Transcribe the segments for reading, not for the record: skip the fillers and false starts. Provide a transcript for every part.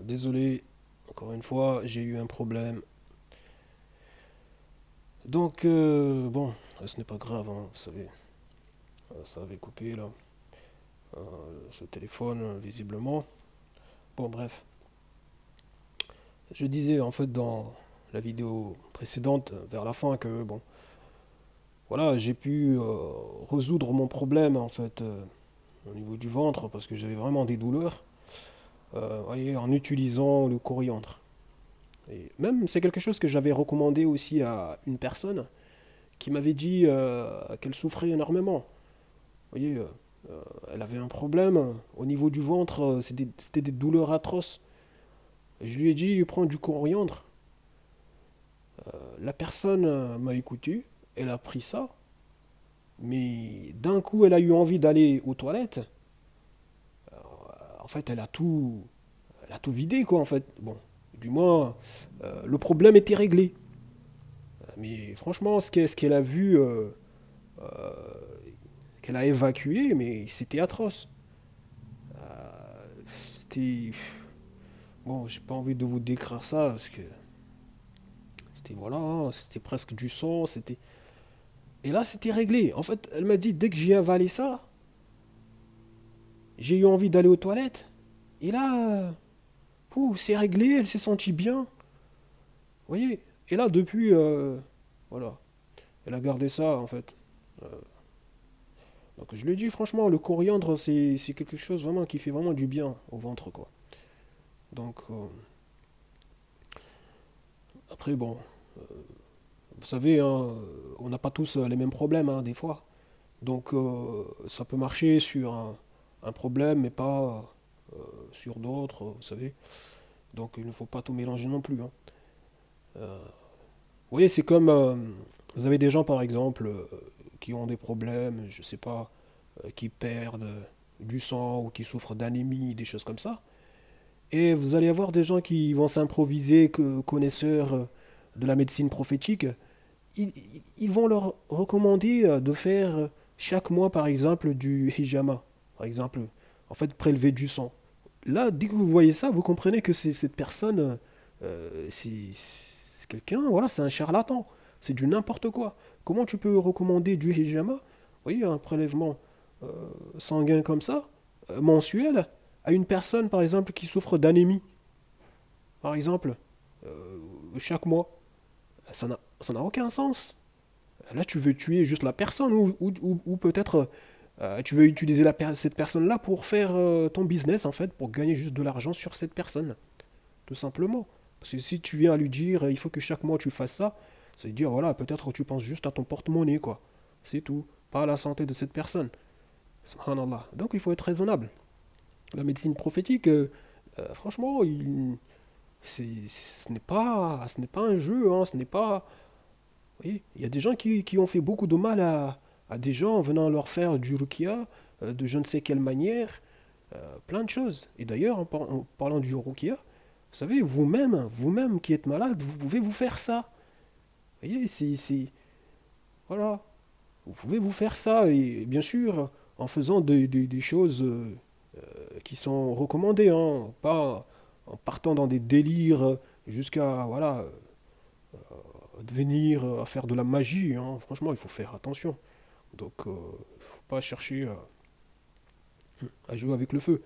Désolé, encore une fois, j'ai eu un problème. Donc, bon, ce n'est pas grave, hein, vous savez, ça avait coupé là, ce téléphone, visiblement. Bon, bref, je disais en fait dans la vidéo précédente, vers la fin, que bon, voilà, j'ai pu résoudre mon problème en fait au niveau du ventre parce que j'avais vraiment des douleurs, voyez, en utilisant le coriandre. Et même, c'est quelque chose que j'avais recommandé aussi à une personne qui m'avait dit qu'elle souffrait énormément. Vous voyez, elle avait un problème au niveau du ventre, c'était des douleurs atroces. Je lui ai dit, prends du coriandre. La personne m'a écouté, elle a pris ça, mais d'un coup, elle a eu envie d'aller aux toilettes. En fait, elle a tout vidé, quoi, en fait. Bon, du moins, le problème était réglé. Mais franchement, ce qu'elle a vu, qu'elle a évacué, mais c'était atroce. C'était. Bon, j'ai pas envie de vous décrire ça, parce que c'était voilà, hein, c'était presque du sang, c'était. Et là, c'était réglé. En fait, elle m'a dit, dès que j'ai avalé ça, j'ai eu envie d'aller aux toilettes. Et là, c'est réglé, elle s'est sentie bien. Vous voyez. Et là, depuis, voilà, elle a gardé ça, en fait. Donc je lui ai dit, franchement, le coriandre, c'est quelque chose vraiment qui fait vraiment du bien au ventre, quoi. Donc, après, bon, vous savez, hein, on n'a pas tous les mêmes problèmes, hein, des fois. Donc, ça peut marcher sur un problème, mais pas sur d'autres, vous savez. Donc, il ne faut pas tout mélanger non plus, hein. Vous voyez, c'est comme, vous avez des gens, par exemple, qui ont des problèmes, je sais pas, qui perdent du sang ou qui souffrent d'anémie, des choses comme ça. Et vous allez avoir des gens qui vont s'improviser connaisseurs de la médecine prophétique. Ils vont leur recommander de faire chaque mois, par exemple, du hijama. Par exemple, en fait, prélever du sang. Là, dès que vous voyez ça, vous comprenez que cette personne, c'est quelqu'un, voilà, c'est un charlatan. C'est du n'importe quoi. Comment tu peux recommander du hijama, vous voyez, un prélèvement euh, sanguin comme ça, mensuel, à une personne, par exemple, qui souffre d'anémie, par exemple, chaque mois? Ça n'a aucun sens. Là, tu veux tuer juste la personne ou peut-être tu veux utiliser cette personne-là pour faire ton business, en fait, pour gagner juste de l'argent sur cette personne, tout simplement. Parce que si tu viens à lui dire, il faut que chaque mois tu fasses ça, ça veut dire, voilà, peut-être tu penses juste à ton porte-monnaie, quoi. C'est tout. Pas à la santé de cette personne. Subhanallah. Donc il faut être raisonnable. La médecine prophétique, franchement, ce n'est pas un jeu, hein, ce n'est pas. Oui, il y a des gens qui ont fait beaucoup de mal à des gens en venant leur faire du rukia, de je ne sais quelle manière, plein de choses. Et d'ailleurs, en parlant du rukia, vous savez, vous-même qui êtes malade, vous pouvez vous faire ça. Vous voyez, voilà, vous pouvez vous faire ça, et bien sûr, en faisant des choses qui sont recommandées, hein, pas en partant dans des délires jusqu'à, voilà, de venir à faire de la magie, hein. Franchement, il faut faire attention. Donc, il ne faut pas chercher à jouer avec le feu.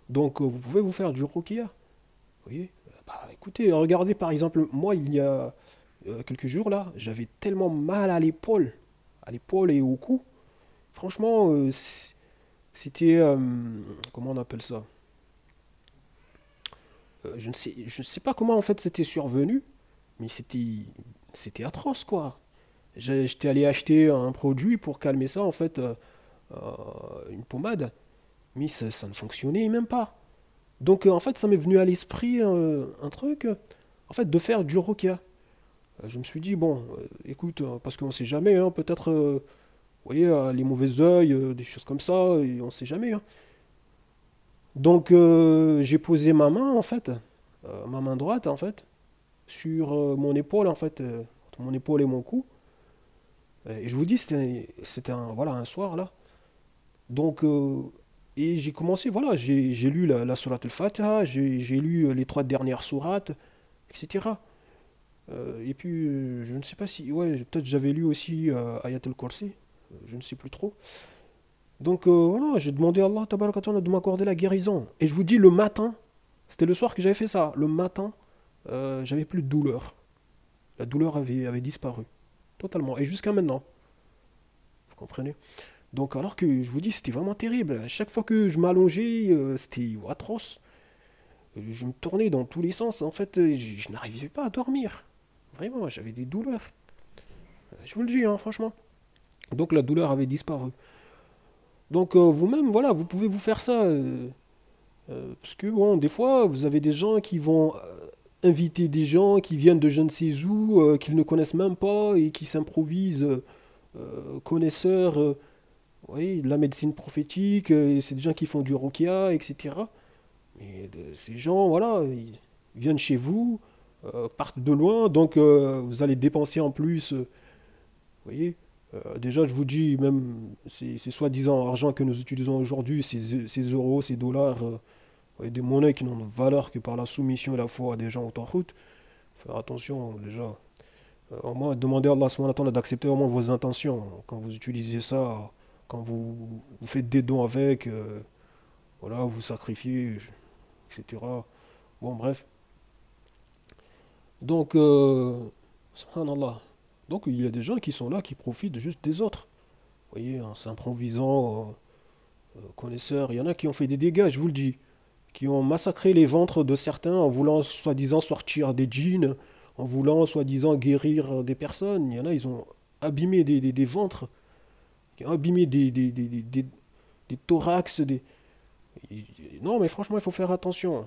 Donc, vous pouvez vous faire du Rokia. Vous voyez. Bah, écoutez, regardez par exemple, moi, il y a quelques jours là, j'avais tellement mal à l'épaule et au cou. Franchement, c'était, comment on appelle ça? Je ne sais pas comment en fait c'était survenu, mais c'était atroce quoi. J'étais allé acheter un produit pour calmer ça, en fait, une pommade, mais ça ne fonctionnait même pas. Donc, en fait, ça m'est venu à l'esprit un truc, en fait, de faire du roca. Je me suis dit, bon, écoute, parce qu'on sait jamais, hein, peut-être, vous voyez, les mauvais oeils, des choses comme ça, et on sait jamais, hein. Donc, j'ai posé ma main, en fait, ma main droite, en fait, sur mon épaule, en fait, entre mon épaule et mon cou. Et je vous dis, c'était un, voilà, un soir, là. Donc, Et j'ai commencé, voilà, j'ai lu la sourate al-Fatiha, j'ai lu les trois dernières sourates, etc. Et puis, je ne sais pas si, ouais, peut-être j'avais lu aussi Ayat al-Kursi, je ne sais plus trop. Donc voilà, j'ai demandé à Allah tabaraka wa ta'ala, de m'accorder la guérison. Et je vous dis, le matin, c'était le soir que j'avais fait ça, le matin, j'avais plus de douleur. La douleur avait disparu, totalement, et jusqu'à maintenant, vous comprenez? Donc alors que je vous dis, c'était vraiment terrible. À chaque fois que je m'allongeais, c'était atroce. Je me tournais dans tous les sens. En fait, je n'arrivais pas à dormir. Vraiment, j'avais des douleurs. Je vous le dis, hein, franchement. Donc la douleur avait disparu. Donc vous-même, voilà, vous pouvez vous faire ça. Parce que bon, des fois, vous avez des gens qui vont inviter des gens qui viennent de je ne sais où, qu'ils ne connaissent même pas et qui s'improvisent connaisseurs, oui, de la médecine prophétique. C'est des gens qui font du ruqya, etc. Mais ces gens, voilà, ils viennent chez vous, partent de loin, donc vous allez dépenser en plus. Vous voyez. Déjà, je vous dis, même ces soi-disant argent que nous utilisons aujourd'hui, ces euros, ces dollars, ouais, des monnaies qui n'ont de valeur que par la soumission et la foi des gens au route. Faire attention, déjà. Au moins, demandez à Allah subhanahu wa ta'ala d'accepter au moins vos intentions. Quand vous utilisez ça, quand vous faites des dons avec, voilà, vous sacrifiez, etc. Bon, bref. Donc, subhanallah. Donc, il y a des gens qui sont là, qui profitent juste des autres. Vous voyez, en s'improvisant connaisseurs. Il y en a qui ont fait des dégâts, je vous le dis. Qui ont massacré les ventres de certains en voulant soi-disant sortir des djinns, en voulant soi-disant guérir des personnes. Il y en a, ils ont abîmé des ventres, qui ont abîmé des thorax. Non, mais franchement, il faut faire attention.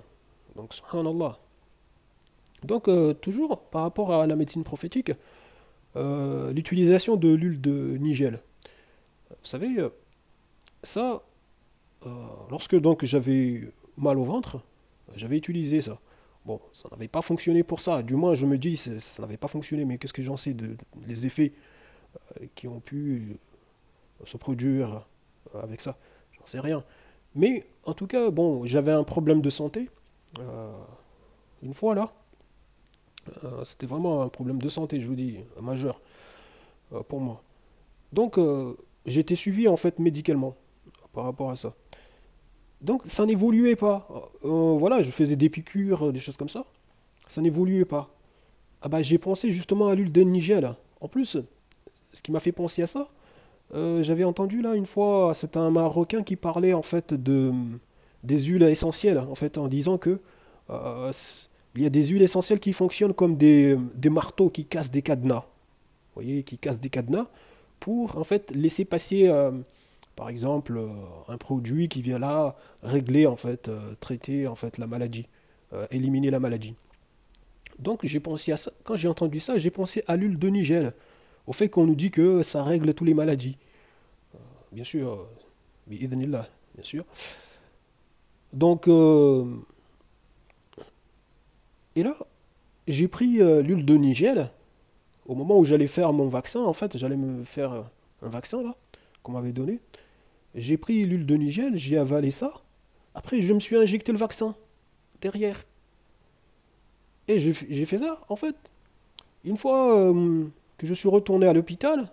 Donc, subhanallah. Donc, toujours par rapport à la médecine prophétique, l'utilisation de l'huile de nigel. Vous savez, ça, euh, lorsque donc j'avais mal au ventre, j'avais utilisé ça. Bon, ça n'avait pas fonctionné pour ça. Du moins, je me dis, ça n'avait pas fonctionné, mais qu'est-ce que j'en sais les effets qui ont pu se produire avec ça? J'en sais rien. Mais en tout cas, bon, j'avais un problème de santé. euh, une fois là, c'était vraiment un problème de santé, je vous dis, majeur pour moi. Donc, j'ai été suivi en fait médicalement par rapport à ça. Donc, ça n'évoluait pas. Voilà, je faisais des piqûres, des choses comme ça. Ça n'évoluait pas. Ah bah, j'ai pensé justement à l'huile de Nigel. En plus, ce qui m'a fait penser à ça, j'avais entendu là une fois, c'est un Marocain qui parlait en fait des huiles essentielles, en fait, en disant que euh, il y a des huiles essentielles qui fonctionnent comme des marteaux qui cassent des cadenas. Vous voyez, qui cassent des cadenas pour en fait laisser passer, par exemple, un produit qui vient là régler en fait, traiter en fait la maladie, éliminer la maladie. Donc j'ai pensé à ça. Quand j'ai entendu ça, j'ai pensé à l'huile de Nigel, au fait qu'on nous dit que ça règle toutes les maladies. Bien sûr, bi'idhnillah, bien sûr. Donc, et là, j'ai pris l'huile de Nigel au moment où j'allais faire mon vaccin. En fait, j'allais me faire un vaccin là, qu'on m'avait donné. J'ai pris l'huile de Nigel, j'ai avalé ça. Après, je me suis injecté le vaccin derrière. Et j'ai fait ça, en fait. Une fois que je suis retourné à l'hôpital,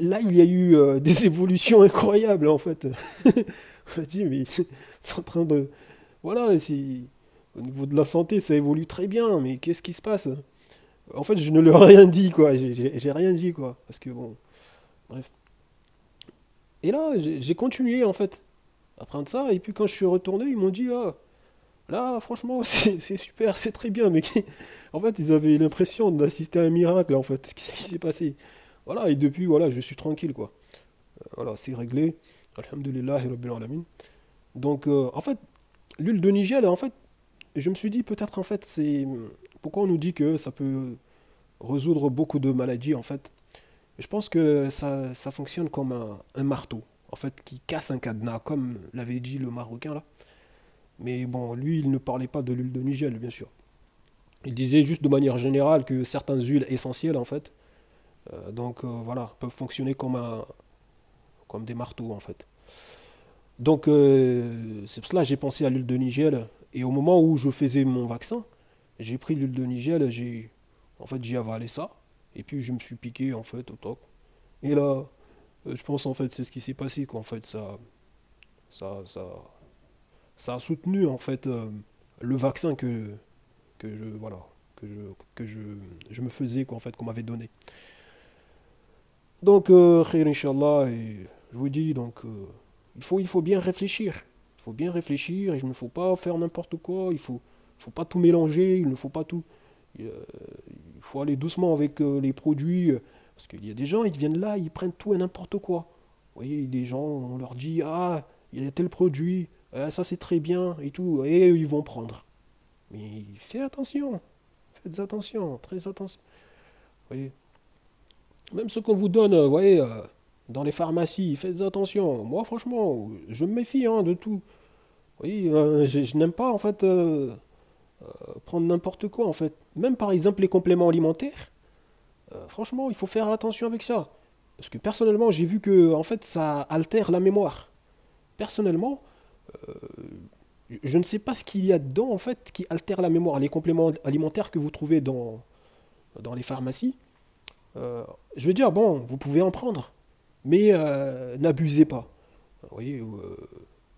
là, il y a eu des évolutions incroyables, en fait. On m'a dit, mais c'est en train de... Voilà, au niveau de la santé, ça évolue très bien, mais qu'est-ce qui se passe? En fait, je ne leur ai rien dit, quoi. J'ai rien dit, quoi. Parce que, bon, bref. Et là, j'ai continué, en fait, à prendre ça. Et puis, quand je suis retourné, ils m'ont dit, ah, là, franchement, c'est super, c'est très bien. Mais en fait, ils avaient l'impression d'assister à un miracle, en fait. Qu'est-ce qui s'est passé? Voilà, et depuis, voilà, je suis tranquille, quoi. Voilà, c'est réglé. Alhamdulillah, Rabbil Alamin. Donc, en fait, l'huile de Nigel, en fait, je me suis dit, peut-être, en fait, c'est... Pourquoi on nous dit que ça peut résoudre beaucoup de maladies, en fait? Je pense que ça fonctionne comme un marteau, en fait, qui casse un cadenas, comme l'avait dit le Marocain, là. Mais bon, lui, il ne parlait pas de l'huile de Nigel, bien sûr. Il disait juste de manière générale que certaines huiles essentielles, en fait, donc voilà, peuvent fonctionner comme des marteaux, en fait. Donc, c'est pour cela que j'ai pensé à l'huile de Nigel. Et au moment où je faisais mon vaccin, j'ai pris l'huile de Nigel, en fait, j'ai avalé ça. Et puis, je me suis piqué, en fait, au toc. Et là, je pense, en fait, c'est ce qui s'est passé, qu'en fait, ça, ça, ça a soutenu, en fait, le vaccin voilà, que je, je me faisais, quoi, en fait, qu'on m'avait donné. Donc, khayr, Inch'Allah, et je vous dis, donc, il faut bien réfléchir. Il faut bien réfléchir, et il ne faut pas faire n'importe quoi, faut pas tout mélanger, il ne faut pas tout. Il faut aller doucement avec les produits, parce qu'il y a des gens, ils viennent là, ils prennent tout et n'importe quoi. Vous voyez, des gens, on leur dit, ah, il y a tel produit, ah, ça c'est très bien, et tout, et ils vont prendre. Mais faites attention, très attention. Vous voyez, même ce qu'on vous donne, vous voyez, dans les pharmacies, faites attention. Moi, franchement, je me méfie hein, de tout. Vous voyez, je n'aime pas, en fait, prendre n'importe quoi, en fait. Même, par exemple, les compléments alimentaires, franchement, il faut faire attention avec ça. Parce que, personnellement, j'ai vu que, en fait, ça altère la mémoire. Personnellement, je ne sais pas ce qu'il y a dedans, en fait, qui altère la mémoire. Les compléments alimentaires que vous trouvez dans les pharmacies, je veux dire, bon, vous pouvez en prendre, mais n'abusez pas. Vous voyez,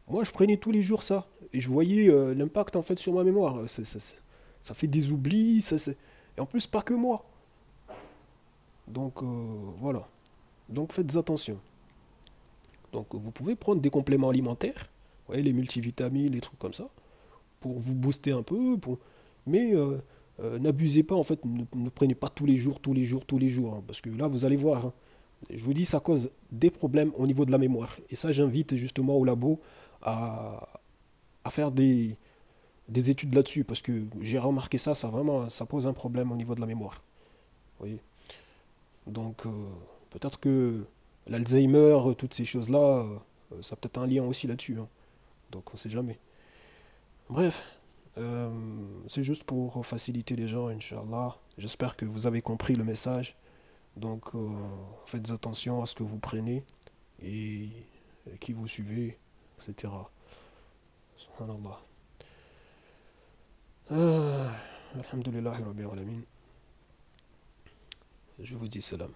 moi je prenais tous les jours ça, et je voyais l'impact en fait sur ma mémoire. Ça fait des oublis, et en plus pas que moi. Donc voilà, donc faites attention. Donc vous pouvez prendre des compléments alimentaires, vous voyez, les multivitamines, les trucs comme ça, pour vous booster un peu, mais n'abusez pas en fait, ne prenez pas tous les jours, tous les jours, tous les jours, hein, parce que là vous allez voir, hein, je vous dis, ça cause des problèmes au niveau de la mémoire. Et ça, j'invite justement au labo à, à faire des études là-dessus, parce que j'ai remarqué ça, ça vraiment, ça pose un problème au niveau de la mémoire. Vous voyez. Donc, peut-être que l'Alzheimer, toutes ces choses-là, ça a peut-être un lien aussi là-dessus, hein. Donc, on ne sait jamais. Bref, euh, c'est juste pour faciliter les gens, Inch'Allah. J'espère que vous avez compris le message. Donc, faites attention à ce que vous prenez et qui vous suivez, etc. Subhanallah. Alhamdulillah Rabbil Alamin. Je vous dis salam.